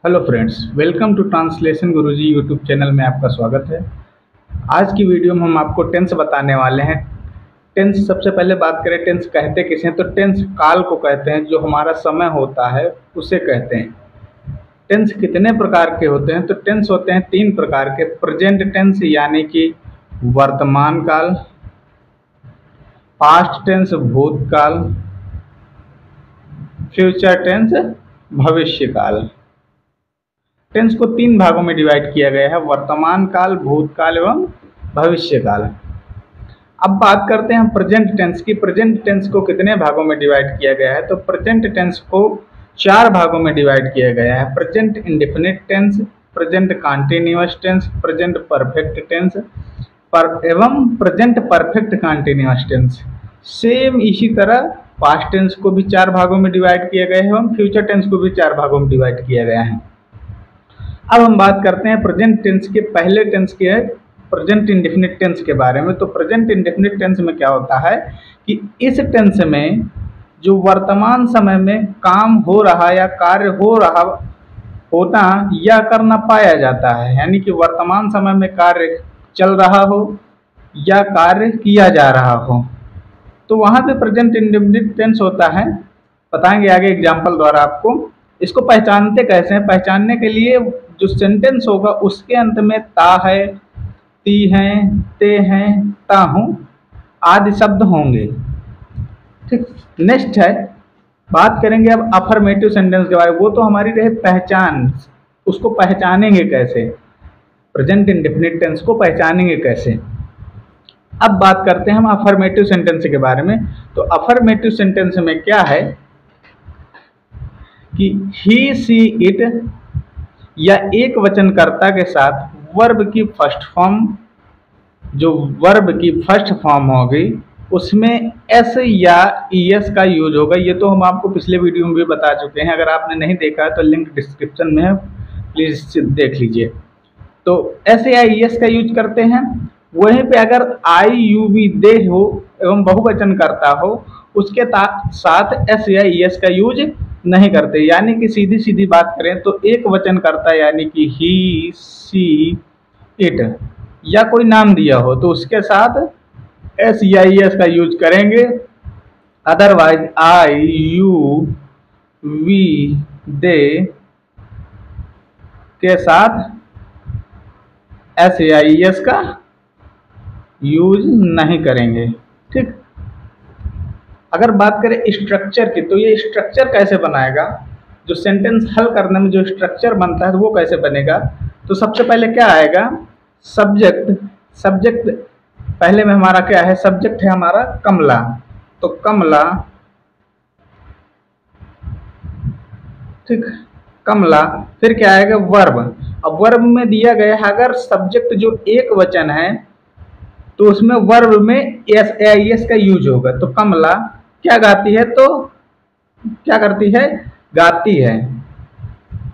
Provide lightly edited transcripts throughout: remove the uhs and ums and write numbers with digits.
Hello friends, welcome to translation Guruji YouTube channel में आपका स्वागत है। आज की वीडियो में हम आपको टेंस बताने वाले हैं। टेंस सबसे पहले बात करें, टेंस कहते किसे हैं तो टेंस काल को कहते हैं, जो हमारा समय होता है उसे कहते हैं। टेंस कितने प्रकार के होते हैं तो टेंस होते हैं तीन प्रकार के। प्रेजेंट टेंस यानी कि वर्तमान काल, पास्ट टेंस भूतकाल, फ्यूचर टेंस भविष्य काल। टेंस को तीन भागों में डिवाइड किया गया है, वर्तमान काल, भूतकाल एवं भविष्य काल। अब बात करते हैं प्रेजेंट टेंस की। प्रेजेंट टेंस को कितने भागों में डिवाइड किया गया है तो प्रेजेंट टेंस को चार भागों में डिवाइड किया गया है। Present indefinite tense, present continuous tense, present perfect tense एवं present perfect continuous tense. Same इसी तरह पास्ट टेंस को भी चार भागों में डिवाइड किया गया है एवं फ्यूचर टेंस को भी चार भागों में डिवाइड किया गया है। अब हम बात करते हैं प्रेजेंट टेंस के पहले टेंस के प्रेजेंट इंडेफिनिट टेंस के बारे में। तो प्रेजेंट इंडेफिनिट टेंस में क्या होता है कि इस टेंस में जो वर्तमान समय में काम हो रहा या कार्य हो रहा होता या करना पाया जाता है, यानी कि वर्तमान समय में कार्य चल रहा हो या कार्य किया जा रहा हो, तो वहाँ पे प्रेजेंट इंडेफिनिट टेंस होता है। बताएंगे आगे एग्जाम्पल द्वारा आपको। इसको पहचानते कैसे हैं? पहचानने के लिए जो सेंटेंस होगा उसके अंत में ता है, ती हैं, ते हैं, ता हूँ आदि शब्द होंगे। ठीक, नेक्स्ट है, बात करेंगे अब अफर्मेटिव सेंटेंस के बारे में। वो तो हमारी रहे पहचान, उसको पहचानेंगे कैसे, प्रेजेंट इंडेफिनिट टेंस को पहचानेंगे कैसे। अब बात करते हैं हम अफर्मेटिव सेंटेंस के बारे में। तो अफर्मेटिव सेंटेंस में क्या है कि ही, सी, इट या एक वचनकर्ता के साथ वर्ब की फर्स्ट फॉर्म, जो वर्ब की फर्स्ट फॉर्म होगी उसमें एस या ईएस का यूज होगा। ये तो हम आपको पिछले वीडियो में भी बता चुके हैं, अगर आपने नहीं देखा है तो लिंक डिस्क्रिप्शन में है, प्लीज देख लीजिए। तो एस या ईएस का यूज करते हैं। वहीं पे अगर आई यू वी दे हो एवं बहुवचन करता हो उसके साथ एस या ईएस का यूज नहीं करते। यानी कि सीधी सीधी बात करें तो एक वचन करता है, यानी कि ही, सी, इट या कोई नाम दिया हो तो उसके साथ एस या ईएस का यूज करेंगे। अदरवाइज आई यू वी दे के साथ एस या ईएस का यूज नहीं करेंगे। ठीक, अगर बात करें स्ट्रक्चर की तो ये स्ट्रक्चर कैसे बनाएगा, जो सेंटेंस हल करने में जो स्ट्रक्चर बनता है तो वो कैसे बनेगा। तो सबसे पहले क्या आएगा, सब्जेक्ट। सब्जेक्ट पहले में हमारा क्या है, सब्जेक्ट है हमारा कमला, तो कमला, ठीक, कमला। फिर क्या आएगा, वर्ब। अब वर्ब में दिया गया है अगर सब्जेक्ट जो एक वचन है तो उसमें वर्ब में एस या एस का यूज होगा। तो कमला क्या गाती है, तो क्या करती है, गाती है,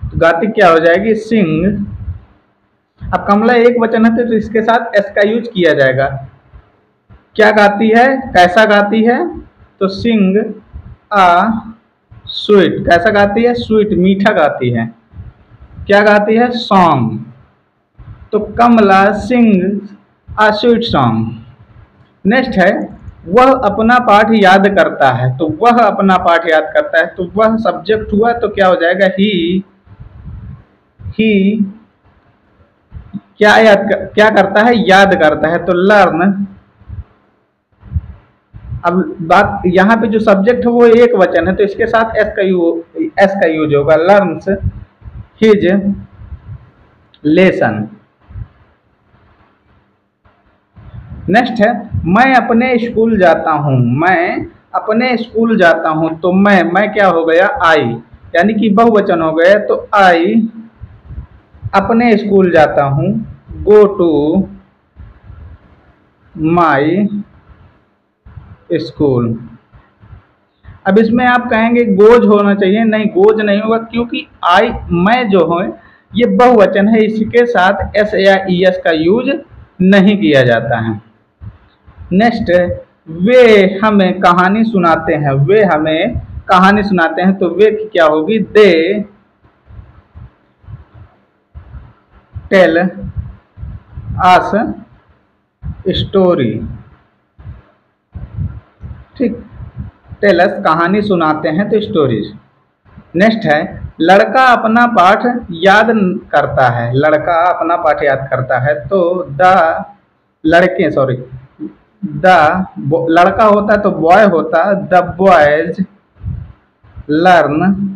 तो गाती क्या हो जाएगी, सिंग। अब कमला एक वचन है तो इसके साथ एस का यूज किया जाएगा। क्या गाती है, कैसा गाती है, तो सिंग आ स्वीट। कैसा गाती है, स्वीट, मीठा गाती है। क्या गाती है, सॉन्ग। तो कमला sing a sweet song. Next है, वह अपना पाठ याद करता है। तो वह अपना पाठ याद करता है, तो वह सब्जेक्ट हुआ तो क्या हो जाएगा, ही क्या करता है, याद करता है, तो लर्न। अब बात यहाँ पे जो सब्जेक्ट है वो एक वचन है तो इसके साथ एस का यूज होगा, लर्न्स हिज लेसन। नेक्स्ट है, मैं अपने स्कूल जाता हूँ। मैं अपने स्कूल जाता हूँ, तो मैं क्या हो गया, आई, यानी कि बहुवचन हो गया। तो आई अपने स्कूल जाता हूँ, गो टू माई स्कूल। अब इसमें आप कहेंगे गोज होना चाहिए, नहीं, गोज नहीं होगा क्योंकि आई, मैं जो है ये बहुवचन है, इसके साथ एस या ईएस का यूज नहीं किया जाता है। नेक्स्ट, वे हमें कहानी सुनाते हैं। वे हमें कहानी सुनाते हैं, तो वे क्या होगी, दे टेल अस स्टोरी। ठीक, टेलस कहानी सुनाते हैं तो स्टोरीज। नेक्स्ट है लड़का अपना पाठ याद करता है। लड़का अपना पाठ याद करता है तो द लड़के सॉरी द लड़का होता तो बॉय होता, the boys learn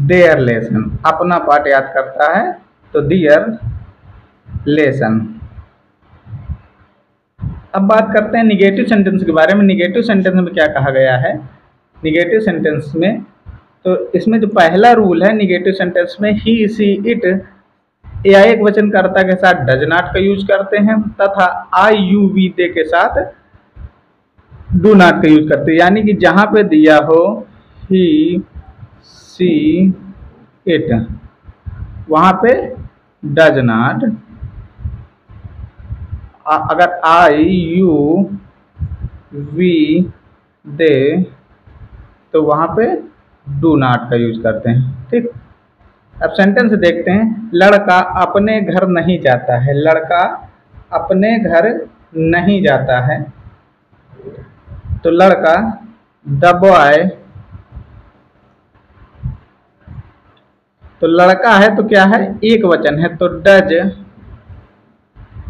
their lesson. अपना पाठ याद करता है तो दियर लेसन। अब बात करते हैं निगेटिव सेंटेंस के बारे में। निगेटिव सेंटेंस में क्या कहा गया है? निगेटिव सेंटेंस में तो इसमें जो पहला रूल है निगेटिव सेंटेंस में, ही सी इट या एक वचनकर्ता के साथ डज नॉट का यूज करते हैं तथा आई यू वी दे के साथ डू नॉट का यूज करते हैं। यानी कि जहां पे दिया हो ही सी इट वहां पे डज नॉट, अगर आई यू वी दे तो वहां पे डू नॉट का यूज करते हैं। ठीक, अब सेंटेंस देखते हैं। लड़का अपने घर नहीं जाता है। लड़का अपने घर नहीं जाता है तो लड़का द बॉय, तो लड़का है तो क्या है? एक वचन है तो does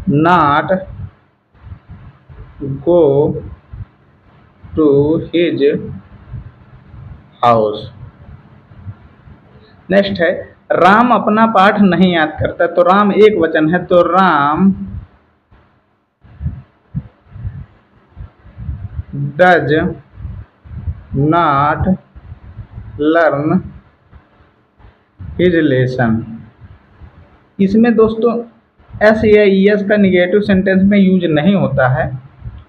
not go to his house. Next है राम अपना पाठ नहीं याद करता। तो राम एक वचन है तो Ram does not learn his lesson. इसमें दोस्तों एस या ई एस का निगेटिव सेंटेंस में यूज नहीं होता है।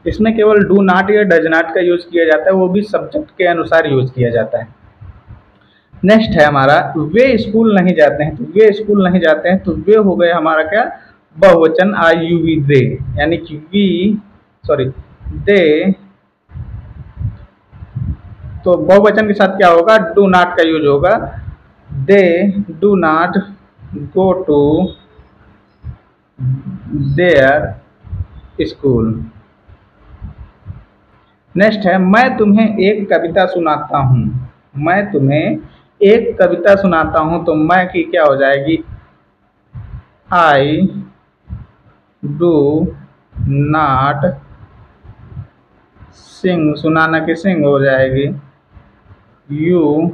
इसमें केवल डू नॉट या डज नॉट का यूज किया जाता है, वो भी सब्जेक्ट के अनुसार यूज किया जाता है। नेक्स्ट है हमारा वे स्कूल नहीं जाते हैं। तो वे स्कूल नहीं जाते हैं तो वे हो गए हमारा क्या? बहुवचन आई यू वी दे, यानी कि वी सॉरी दे। तो बहुवचन के साथ क्या होगा? डू नॉट का यूज होगा। They do not go to their school. Next है मैं तुम्हें एक कविता सुनाता हूँ। मैं तुम्हें एक कविता सुनाता हूँ तो मैं की क्या हो जाएगी? आई डू नॉट सिंग, सुनाना की सिंग हो जाएगी। यू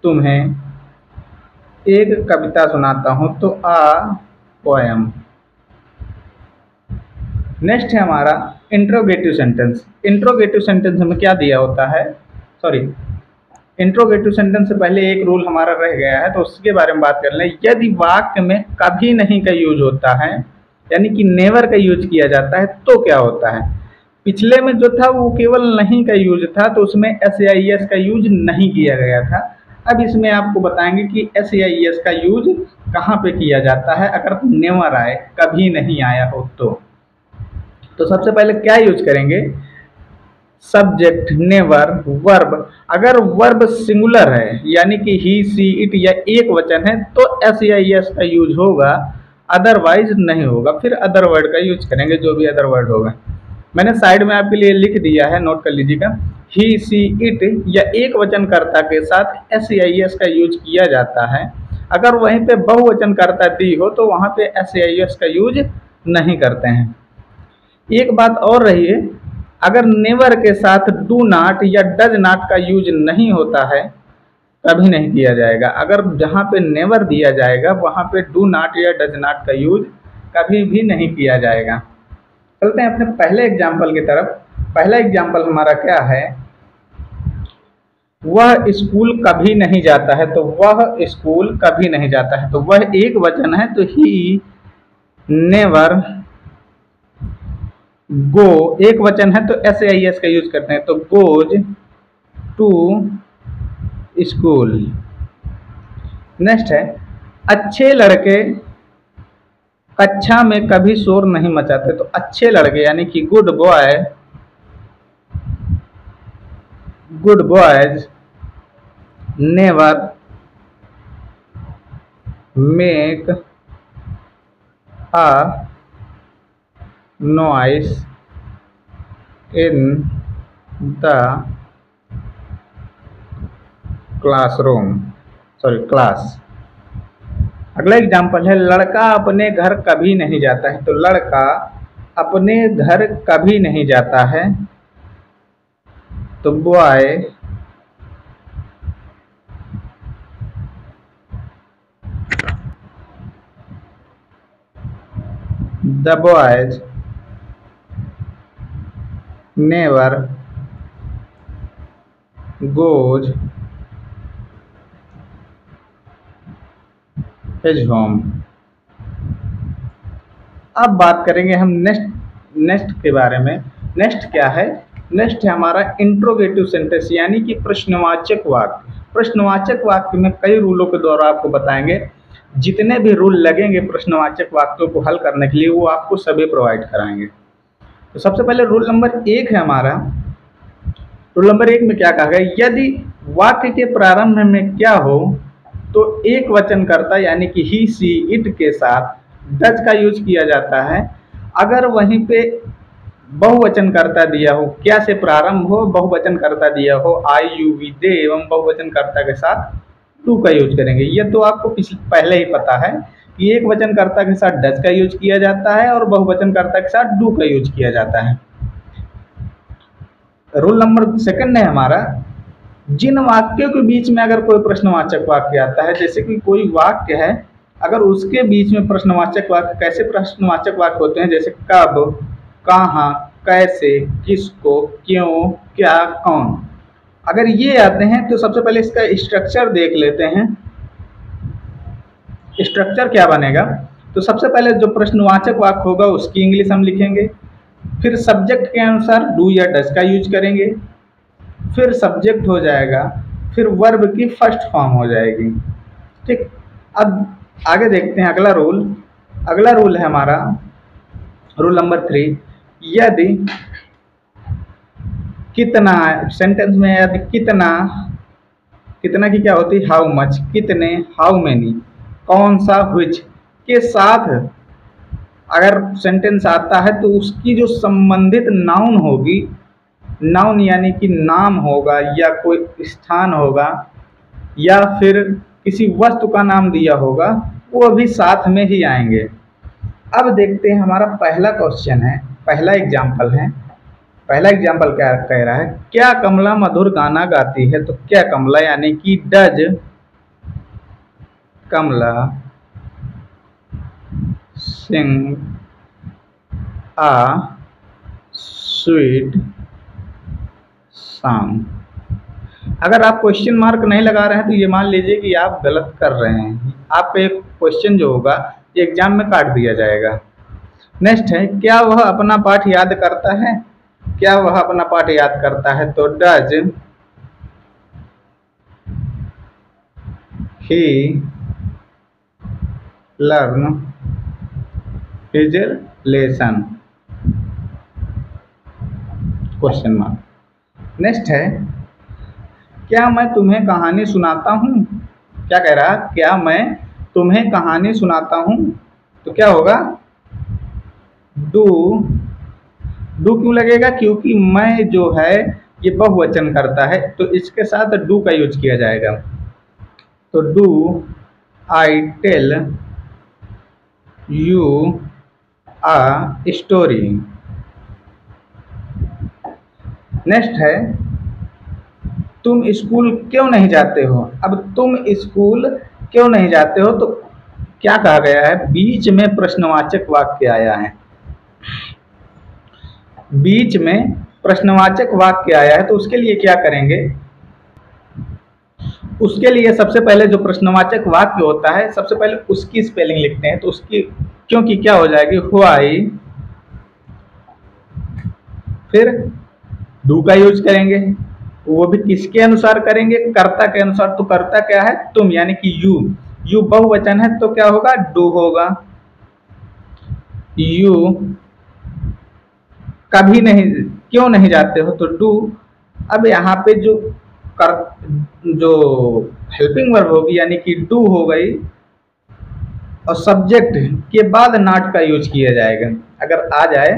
तुम्हें एक कविता सुनाता हूँ तो आ पोएम। नेक्स्ट है हमारा इंट्रोगेटिव सेंटेंस। इंट्रोगेटिव सेंटेंस में क्या दिया होता है? सॉरी, इंट्रोगेटिव सेंटेंस से पहले एक रूल हमारा रह गया है तो उसके बारे में बात कर लें। यदि वाक्य में कभी नहीं का यूज होता है, यानी कि नेवर का यूज किया जाता है, तो क्या होता है? पिछले में जो था वो केवल नहीं का यूज था तो उसमें एस या ई एस का यूज नहीं किया गया था। अब इसमें आपको बताएंगे कि एस या ई एस का यूज कहाँ पे किया जाता है अगर नेवर आए, कभी नहीं आया हो तो सबसे पहले क्या यूज करेंगे? Subject, never, verb. अगर वर्ब सिंगुलर है यानी कि ही सी इट या एक वचन है तो एस या ई एस का यूज होगा, अदरवाइज नहीं होगा। फिर अदर वर्ड का यूज करेंगे, जो भी अदर वर्ड होगा। मैंने साइड में आपके लिए लिख दिया है, नोट कर लीजिएगा। ही सी इट या एक वचनकर्ता के साथ एस या ई एस का यूज किया जाता है। अगर वहीं पे बहुवचनकर्ता दी हो तो वहां पे एस या ई एस का यूज नहीं करते हैं। एक बात और रही है, अगर नेवर के साथ डू नॉट या डज नॉट का यूज नहीं होता है कभी नहीं किया जाएगा। अगर जहाँ पे नेवर दिया जाएगा वहाँ पे डू नॉट या डज नॉट का यूज कभी भी नहीं किया जाएगा। चलते हैं अपने पहले एग्जाम्पल की तरफ। पहला एग्जाम्पल हमारा क्या है? वह स्कूल कभी नहीं जाता है। तो वह स्कूल कभी नहीं जाता है तो वह एक वचन है तो ही नेवर गो, एक वचन है तो एस आई एस का यूज करते हैं तो गोज टू स्कूल। नेक्स्ट है अच्छे लड़के कक्षा में कभी शोर नहीं मचाते। तो अच्छे लड़के यानी कि good boy, good boys never make a noise in the classroom, sorry class. अगला एग्जाम्पल है, लड़का अपने घर कभी नहीं जाता है। तो लड़का अपने घर कभी नहीं जाता है, तो boy the boys never goes his home. अब बात करेंगे हम नेक्स्ट के बारे में। नेक्स्ट क्या है? नेक्स्ट है हमारा इंट्रोगेटिव सेंटेंस, यानी कि प्रश्नवाचक वाक्य। प्रश्नवाचक वाक्य में कई रूलों के द्वारा आपको बताएंगे। जितने भी रूल लगेंगे प्रश्नवाचक वाक्यों को हल करने के लिए, वो आपको सभी प्रोवाइड कराएंगे। तो सबसे पहले रूल नंबर 1 है हमारा। रूल नंबर 1 में क्या कहा गया? यदि वाक्य के प्रारंभ में क्या हो तो एक वचनकर्ता यानी कि ही, सी, इट के साथ डज का यूज किया जाता है। अगर वहीं पे बहुवचनकर्ता दिया हो, क्या से प्रारंभ हो, बहुवचनकर्ता दिया हो, आई, यू, वी, दे एवं बहुवचनकर्ता के साथ टू का यूज करेंगे। ये तो आपको पहले ही पता है कि एक वचनकर्ता के साथ डज का यूज किया जाता है और बहुवचनकर्ता के साथ डू का यूज किया जाता है। रूल नंबर 2 है हमारा, जिन वाक्यों के बीच में अगर कोई प्रश्नवाचक वाक्य आता है, जैसे कि कोई वाक्य है, अगर उसके बीच में प्रश्नवाचक वाक्य, कैसे प्रश्नवाचक वाक्य होते हैं? जैसे कब, कहाँ, कैसे, किसको, क्यों, क्या, कौन। अगर ये आते हैं तो सबसे पहले इसका स्ट्रक्चर देख लेते हैं। स्ट्रक्चर क्या बनेगा? तो सबसे पहले जो प्रश्नवाचक वाक्य होगा उसकी इंग्लिश हम लिखेंगे, फिर सब्जेक्ट के अनुसार डू या डज का यूज करेंगे, फिर सब्जेक्ट हो जाएगा, फिर वर्ब की फर्स्ट फॉर्म हो जाएगी। ठीक, अब आगे देखते हैं अगला रूल। अगला रूल है हमारा रूल नंबर 3। यदि कितना, सेंटेंस में यदि कितना, कितना की क्या होती है? हाउ मच, कितने, हाउ मेनी, कौन सा, व्हिच के साथ अगर सेंटेंस आता है तो उसकी जो संबंधित नाउन होगी, नाउन यानी कि नाम होगा या कोई स्थान होगा या फिर किसी वस्तु का नाम दिया होगा, वो भी साथ में ही आएंगे। अब देखते हैं हमारा पहला क्वेश्चन है, पहला एग्जाम्पल है। पहला एग्जाम्पल क्या कह रहा है? क्या कमला मधुर गाना गाती है? तो क्या कमला यानी कि does Kamla sing a sweet song. अगर आप क्वेश्चन मार्क नहीं लगा रहे हैं तो ये मान लीजिए कि आप गलत कर रहे हैं। आप एक क्वेश्चन जो होगा ये एग्जाम में काट दिया जाएगा। नेक्स्ट है, क्या वह अपना पाठ याद करता है? क्या वह अपना पाठ याद करता है? तो does he learn his lesson? Question mark. Next है, क्या मैं तुम्हें कहानी सुनाता हूँ? क्या कह रहा? क्या मैं तुम्हें कहानी सुनाता हूँ? तो क्या होगा? डू। डू क्यों लगेगा? क्योंकि मैं जो है ये बहुवचन करता है, तो इसके साथ डू का यूज किया जाएगा। तो do I tell you a story. Next है, तुम स्कूल क्यों नहीं जाते हो? अब तुम स्कूल क्यों नहीं जाते हो, तो क्या कहा गया है? बीच में प्रश्नवाचक वाक्य आया है। बीच में प्रश्नवाचक वाक्य आया है तो उसके लिए क्या करेंगे? उसके लिए सबसे पहले जो प्रश्नवाचक वाक्य होता है, सबसे पहले उसकी स्पेलिंग लिखते हैं। तो उसकी, क्योंकि क्या हो जाएगी? व्हाई, फिर डू का यूज करेंगे, वो भी किसके अनुसार करेंगे? कर्ता के अनुसार। तो कर्ता क्या है? तुम, यानी कि यू। यू बहुवचन है तो क्या होगा? डू होगा। यू कभी नहीं, क्यों नहीं जाते हो? तो डू। अब यहाँ पे जो हेल्पिंग वर्ब होगी यानी कि डू हो गई, और सब्जेक्ट के बाद नॉट का यूज किया जाएगा। अगर आ जाए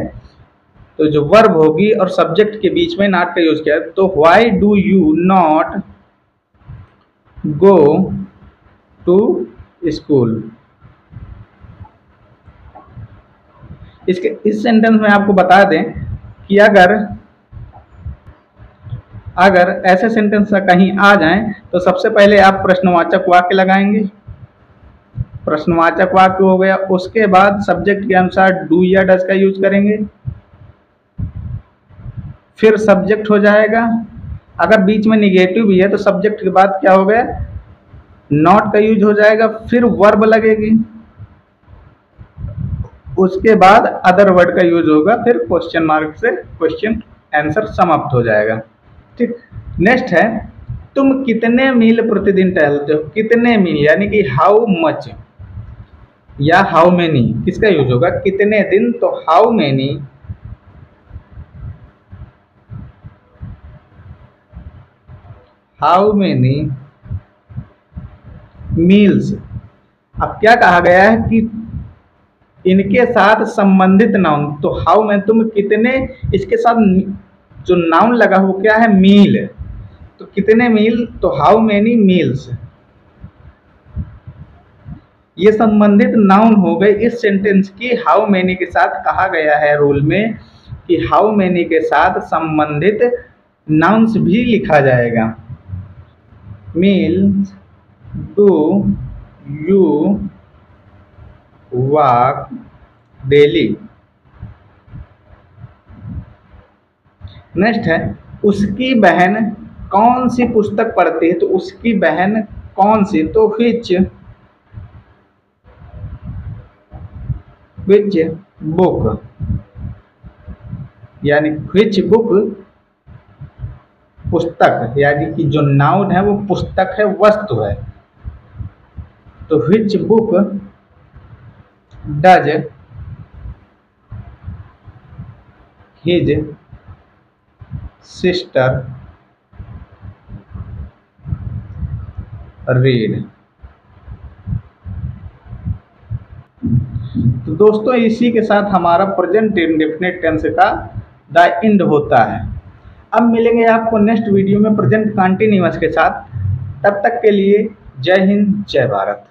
तो जो वर्ब होगी और सब्जेक्ट के बीच में नॉट का यूज किया, तो why do you not go to school. इस सेंटेंस में आपको बता दें कि अगर ऐसे सेंटेंस कहीं आ जाएं तो सबसे पहले आप प्रश्नवाचक वाक्य लगाएंगे। प्रश्नवाचक वाक्य हो गया, उसके बाद सब्जेक्ट के अनुसार डू या डज का यूज करेंगे, फिर सब्जेक्ट हो जाएगा। अगर बीच में निगेटिव भी है तो सब्जेक्ट के बाद क्या हो गया, नॉट का यूज हो जाएगा, फिर वर्ब लगेगी, उसके बाद अदर वर्ड का यूज होगा, फिर क्वेश्चन मार्क से क्वेश्चन आंसर समाप्त हो जाएगा। ठीक, नेक्स्ट है तुम कितने मील प्रतिदिन टहलते हो। कितने मील यानी कि हाउ मच या हाउ मेनी, किसका यूज होगा, कितने दिन, तो हाउ मेनी मील्स। अब क्या कहा गया है कि इनके साथ संबंधित नाउन, तो हाउ में तुम कितने, इसके साथ जो नाउन लगा वो क्या है, मील, तो कितने मील, तो हाउ मेनी मील्स। ये संबंधित नाउन हो गए इस सेंटेंस की। हाउ मेनी के साथ कहा गया है रूल में कि हाउ मेनी के साथ संबंधित नाउन्स भी लिखा जाएगा। Meals, do you walk daily. Next है उसकी बहन कौन सी पुस्तक पढ़ती है, तो उसकी बहन कौन सी, तो which बुक, यानी which बुक पुस्तक, यानी कि जो नाउन है वो पुस्तक है, वस्तु है, तो which book does his sister read. तो दोस्तों इसी के साथ हमारा प्रेजेंट इंडेफिनिट टेंस का द एंड होता है। अब मिलेंगे आपको नेक्स्ट वीडियो में प्रेजेंट कंटिन्यूअस के साथ। तब तक के लिए जय हिंद, जय भारत।